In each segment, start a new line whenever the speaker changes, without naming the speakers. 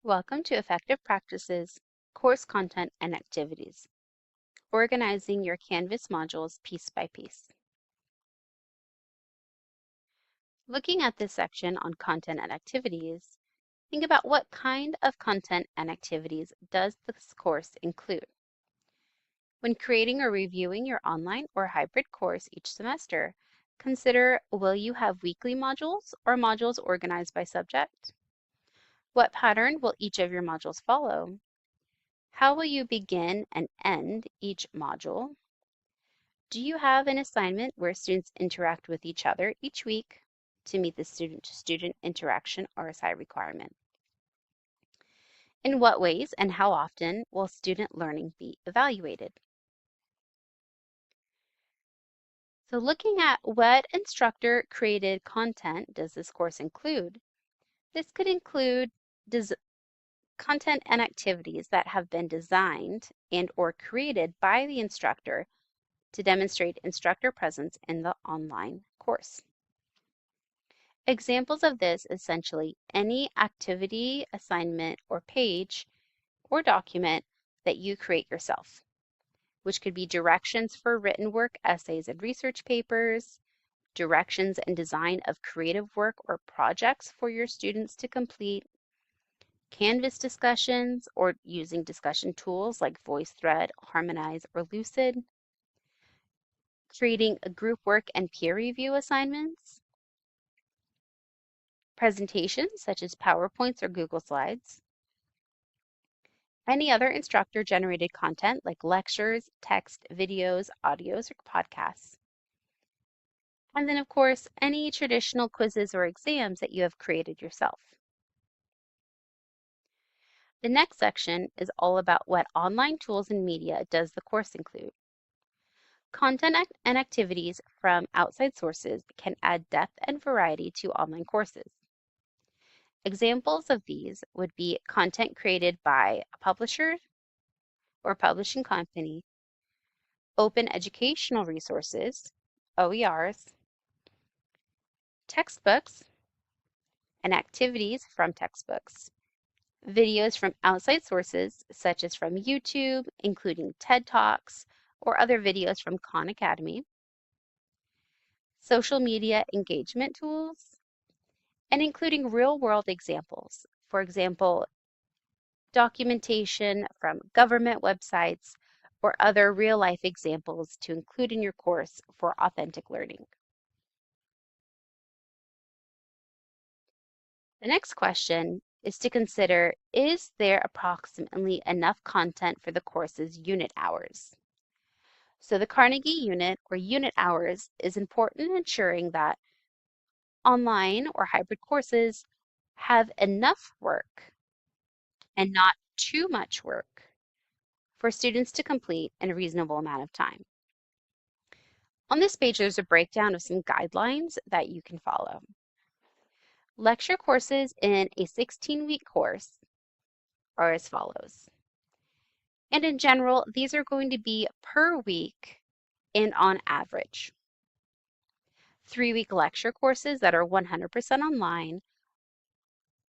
Welcome to Effective Practices, Course Content and Activities, organizing your Canvas modules piece by piece. Looking at this section on content and activities, think about what kind of content and activities does this course include. When creating or reviewing your online or hybrid course each semester, consider, will you have weekly modules or modules organized by subject? What pattern will each of your modules follow? How will you begin and end each module? Do you have an assignment where students interact with each other each week to meet the student-to-student interaction RSI requirement? In what ways and how often will student learning be evaluated? So looking at what instructor-created content does this course include? This could include content and activities that have been designed and or created by the instructor to demonstrate instructor presence in the online course. Examples of this essentially any activity, assignment, or page or document that you create yourself, which could be directions for written work, essays, and research papers, directions and design of creative work or projects for your students to complete, Canvas discussions or using discussion tools like VoiceThread, Harmonize, or Lucid, creating a group work and peer review assignments, presentations such as PowerPoints or Google Slides, any other instructor-generated content like lectures, text, videos, audios, or podcasts, and then of course, any traditional quizzes or exams that you have created yourself. The next section is all about what online tools and media does the course include. Content and activities from outside sources can add depth and variety to online courses. Examples of these would be content created by a publisher or publishing company, open educational resources, OERs, textbooks, and activities from textbooks, videos from outside sources such as from YouTube, including TED Talks or other videos from Khan Academy, social media engagement tools, and including real-world examples. For example, documentation from government websites or other real-life examples to include in your course for authentic learning. The next question is to consider, is there approximately enough content for the course's unit hours? So the Carnegie unit or unit hours is important in ensuring that online or hybrid courses have enough work and not too much work for students to complete in a reasonable amount of time. On this page, there's a breakdown of some guidelines that you can follow. Lecture courses in a 16-week course are as follows. And in general, these are going to be per week and on average. 3-week lecture courses that are 100% online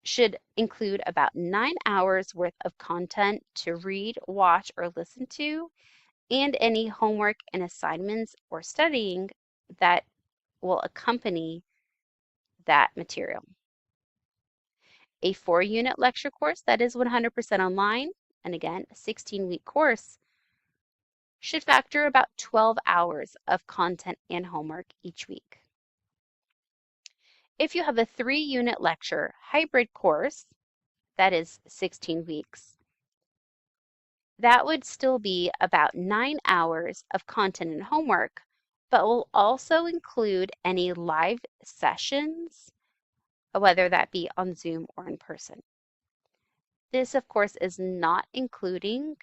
should include about 9 hours worth of content to read, watch, or listen to, and any homework and assignments or studying that will accompany that material. A 4-unit lecture course that is 100% online, and again, a 16-week course, should factor about 12 hours of content and homework each week. If you have a 3-unit lecture hybrid course, that is 16 weeks, that would still be about 9 hours of content and homework, but will also include any live sessions, whether that be on Zoom or in person. This, of course, is not including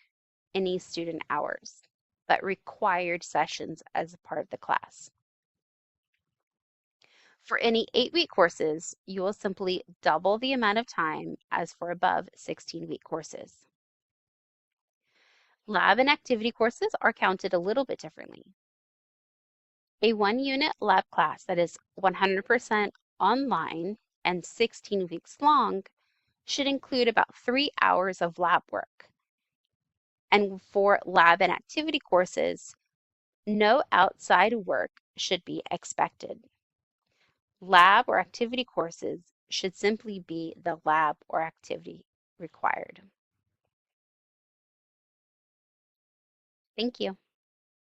any student hours, but required sessions as a part of the class. For any 8-week courses, you will simply double the amount of time as for above 16-week courses. Lab and activity courses are counted a little bit differently. A 1-unit lab class that is 100% online and 16 weeks long should include about 3 hours of lab work. And for lab and activity courses, no outside work should be expected. Lab or activity courses should simply be the lab or activity required. Thank you.